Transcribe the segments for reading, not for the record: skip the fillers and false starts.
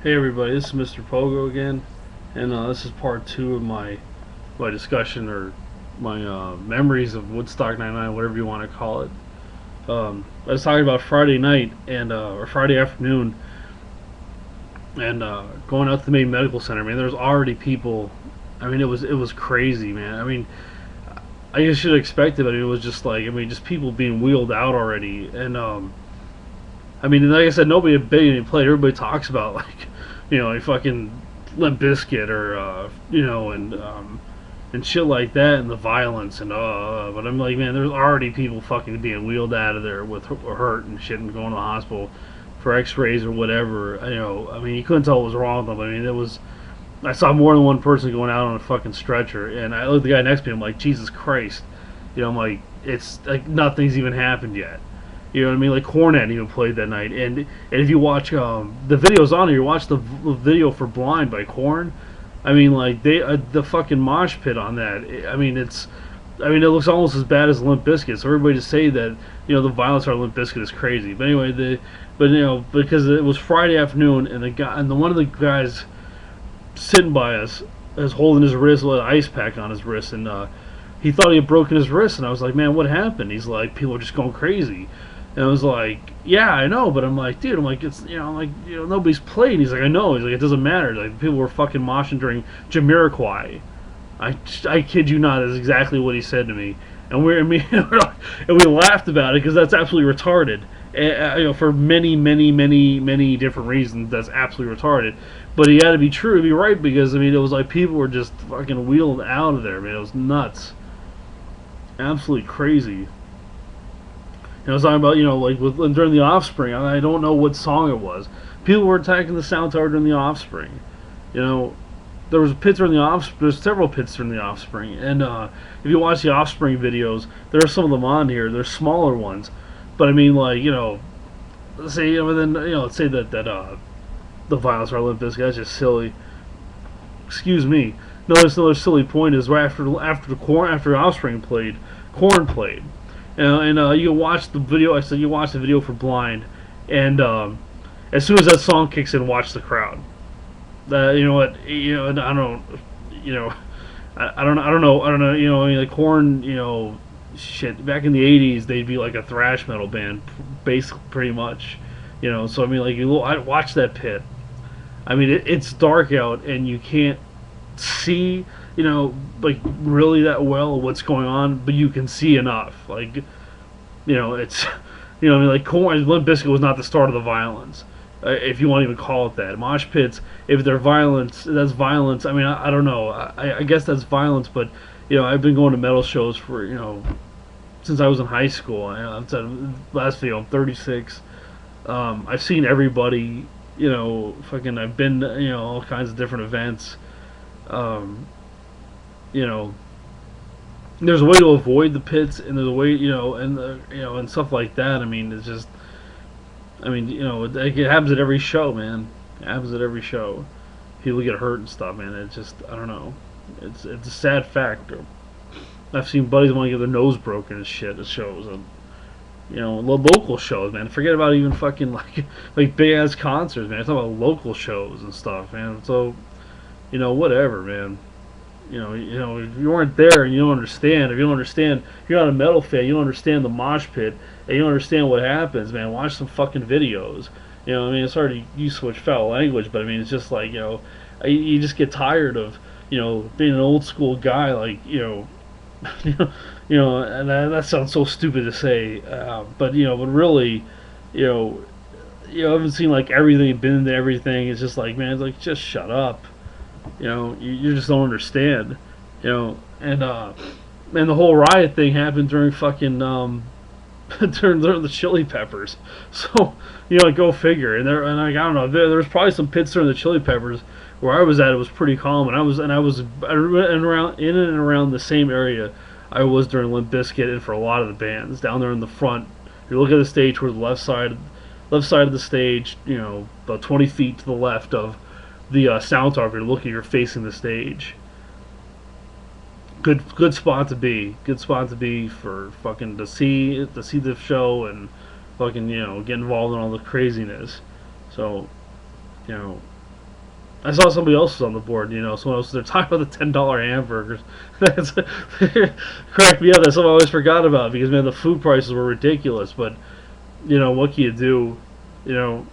Hey everybody, this is Mr. Pogo again, and this is part two of my discussion or my memories of Woodstock '99, whatever you want to call it. I was talking about Friday night and or Friday afternoon, and going out to the main medical center. Man, there's already people. I mean, it was crazy, man. I mean, I guess you should expect it, but it was just like just people being wheeled out already, and I mean, like I said, nobody had big any played. Everybody talks about like fucking Limp Bizkit or and shit like that, and the violence and But I'm like, man, there's already people fucking being wheeled out of there with hurt and shit and going to the hospital for X-rays or whatever. I mean, you couldn't tell what was wrong with them. I mean, it was. I saw more than one person going out on a fucking stretcher, and I looked at the guy next to me. I'm like, Jesus Christ, I'm like, it's like nothing's even happened yet. You know what I mean? Like Korn hadn't even played that night, and if you watch the videos on it, you watch the video for "Blind" by Korn. I mean, like the fucking mosh pit on that. It looks almost as bad as Limp Bizkit. So everybody to say that the violence on Limp Bizkit is crazy. But anyway, because it was Friday afternoon, and the one of the guys sitting by us is holding his wrist with an ice pack on his wrist, and he thought he had broken his wrist, and I was like, man, what happened? He's like, people are just going crazy. And I was like, yeah, I know, but I'm like, dude, it's, nobody's played. He's like, I know. He's like, it doesn't matter. Like, people were fucking moshing during Jamiroquai. I kid you not, is exactly what he said to me. And and we laughed about it because that's absolutely retarded. For many, many, many, many different reasons, that's absolutely retarded. But he had to be true to be right because, it was like people were just fucking wheeled out of there, man. It was nuts. Absolutely crazy. I was talking about, during the Offspring. I don't know what song it was. People were attacking the Sound Tower during the Offspring. There was a pit during the Offspring. There's several pits during the Offspring, and if you watch the Offspring videos, there are some of them on here. They're smaller ones, but let's say, let's say that the violence for Limp Bizkit, that's just silly. Excuse me. No, there's another silly point is right after the Offspring played, Korn played. You watch the video. I said you watch the video for "Blind," and as soon as that song kicks in, watch the crowd. You know what? I don't. I don't know. Like Korn. Shit. Back in the '80s, they'd be like a thrash metal band, basically, pretty much. So I watch that pit. It's dark out, and you can't see like really that well what's going on, but you can see enough. It's like Korn, Limp Bizkit was not the start of the violence, if you want to even call it that. Mosh pits, if they're violence, that's violence. I don't know. I guess that's violence, but I've been going to metal shows for since I was in high school. I said last video, I'm 36. I've seen everybody. I've been all kinds of different events. You know, there's a way to avoid the pits, and there's a way, and stuff like that. It's just, it happens at every show, man. It happens at every show. People get hurt and stuff, man. It's just, I don't know. It's a sad fact. I've seen buddies want to get their nose broken and shit at shows, and local shows, man. Forget about even fucking like big ass concerts, man. I'm talking about local shows and stuff, man. So, whatever, man. If you weren't there and you don't understand, if you're not a metal fan, you don't understand the mosh pit, and you don't understand what happens, man. Watch some fucking videos. It's hard to use so much foul language, but it's just like, you just get tired of, being an old school guy, like, and that sounds so stupid to say, but really, I haven't seen like everything, been into everything. It's just like, man, it's like, just shut up. You just don't understand. And the whole riot thing happened during fucking during the Chili Peppers. So go figure. And I don't know. There's probably some pits during the Chili Peppers where I was at. It was pretty calm, and I was in and around the same area I was during Limp Bizkit and for a lot of the bands down there in the front. You look at the stage toward the left side of the stage. About 20 feet to the left of the sound tower. If you're looking, you're facing the stage. Good spot to be. Good spot to be for fucking to see the show and fucking get involved in all the craziness. So, I saw somebody else was on the board. Someone else they're talking about the $10 hamburgers. That's cracked me up. That's something I always forgot about because man, the food prices were ridiculous. But what can you do? You know,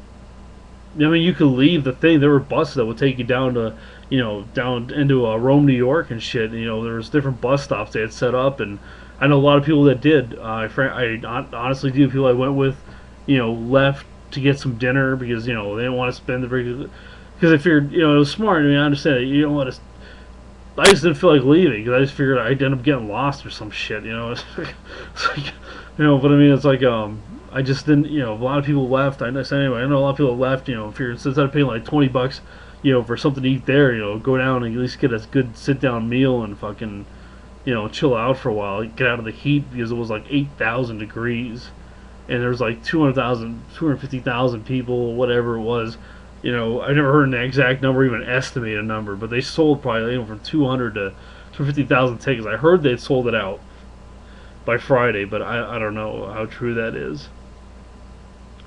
I mean, you could leave the thing. There were buses that would take you down to, down into Rome, New York, and shit. There was different bus stops they had set up, and I know a lot of people that did. I honestly do. People I went with, left to get some dinner because they didn't want to spend the regular. Because I figured, it was smart. I mean, I understand it. You don't want to. I just didn't feel like leaving because I just figured I'd end up getting lost or some shit. It's like, but I mean, it's like I just didn't, a lot of people left. I said anyway, I know a lot of people left, figured instead of paying like $20, for something to eat there, go down and at least get a good sit down meal and fucking, chill out for a while, get out of the heat because it was like 8,000 degrees and there was like 250,000 people, whatever it was. I never heard an exact number, even estimate a number, but they sold probably from 200 to 250,000 tickets. I heard they'd sold it out by Friday, but I don't know how true that is.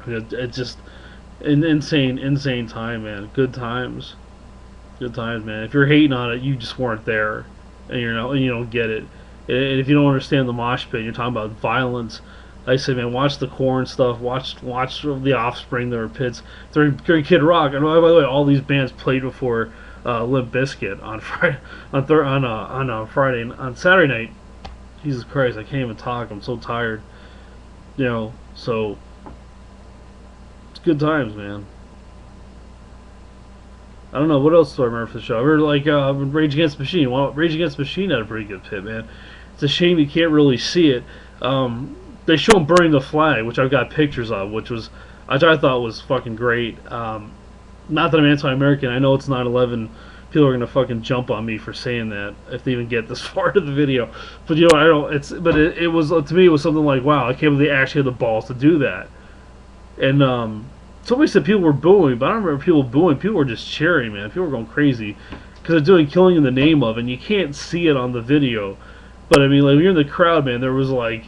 It's just an insane time, man. Good times, man. If you're hating on it, you just weren't there, and you don't get it. And if you don't understand the mosh pit, you're talking about violence. I say, man, watch the Korn stuff. Watch the Offspring. There were pits during Kid Rock. And by the way, all these bands played before Limp Bizkit on Friday, on Saturday night. Jesus Christ, I can't even talk. I'm so tired. So it's good times, man. I don't know what else do I remember for the show. I remember like Rage Against the Machine. Well, Rage Against the Machine had a pretty good pit, man. It's a shame you can't really see it. They show them burning the flag, which I've got pictures of, which I thought was fucking great. Not that I'm anti-American. I know it's 9/11. People are gonna fucking jump on me for saying that if they even get this far into the video. But I don't. It was to me it was something like, wow, I can't believe they actually had the balls to do that. And somebody said people were booing, but I don't remember people booing. People were just cheering, man. People were going crazy because they're doing killing in the name of, and you can't see it on the video. But I mean, like when you're in the crowd, man, there was like.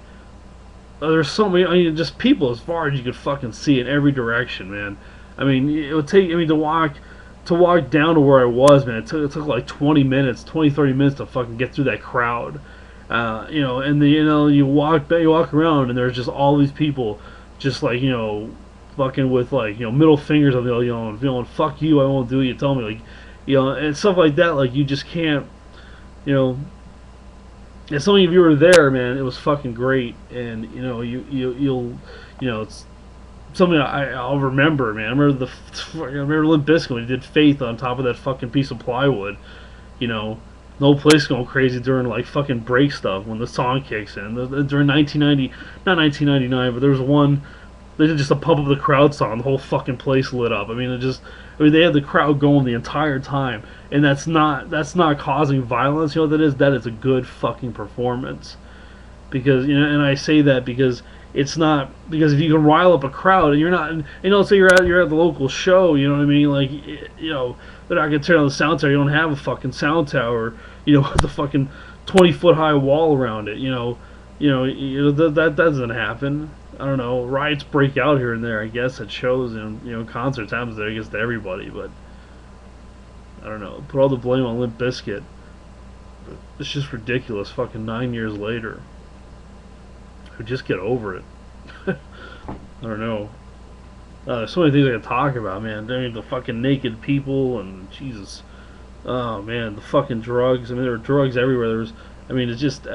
There's so many, just people as far as you could fucking see in every direction, man. I mean, it would take, to walk down to where I was, man, it took like 20 minutes, 30 minutes to fucking get through that crowd. And you walk around and there's just all these people just like, fucking with like, middle fingers on the, fuck you, I won't do it, you tell me, like, and stuff like that, like, you just can't, and so many of you were there, man. It was fucking great, and you'll it's something I'll remember, man. I remember Limp Bizkit when he did Faith on top of that fucking piece of plywood. No place going crazy during like fucking break stuff when the song kicks in. During 1990, not 1999, but there was one. They did just a pump up the crowd song. The whole fucking place lit up. They had the crowd going the entire time, and that's not causing violence. You know what that is? That is a good fucking performance. Because and I say that because it's not because if you can rile up a crowd and you're not, say you're at the local show, you know what I mean? Like they're not gonna turn on the sound tower. You don't have a fucking sound tower, with a fucking 20-foot high wall around it. That doesn't happen. I don't know. Riots break out here and there, I guess, at shows and concerts happens there, I guess, to everybody. But I don't know. Put all the blame on Limp Bizkit. It's just ridiculous. Fucking 9 years later, just get over it. I don't know. There's so many things I can talk about, man. I mean, the fucking naked people and Jesus. Oh man, the fucking drugs. I mean, there were drugs everywhere. It's just.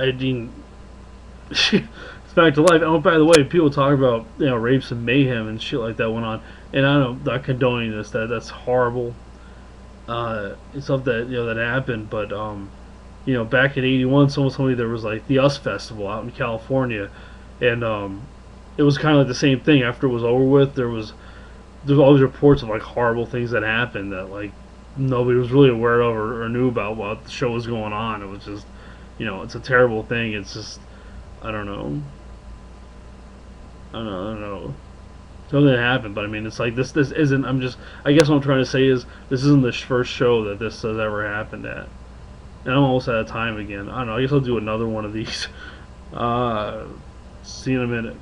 It's back to life. Oh, by the way, people talk about rapes and mayhem and shit like that went on, and I'm not condoning this. That's horrible. It's stuff that that happened, but back in '81, someone told me there was like the US Festival out in California, and it was kind of like the same thing. After it was over with, there's always reports of like horrible things that happened that like nobody was really aware of or knew about while the show was going on. It was just it's a terrible thing. It's just I don't know. Something happened, but I mean, it's like this isn't. I guess what I'm trying to say is this isn't the first show that this has ever happened at. And I'm almost out of time again. I don't know. I guess I'll do another one of these. See you in a minute.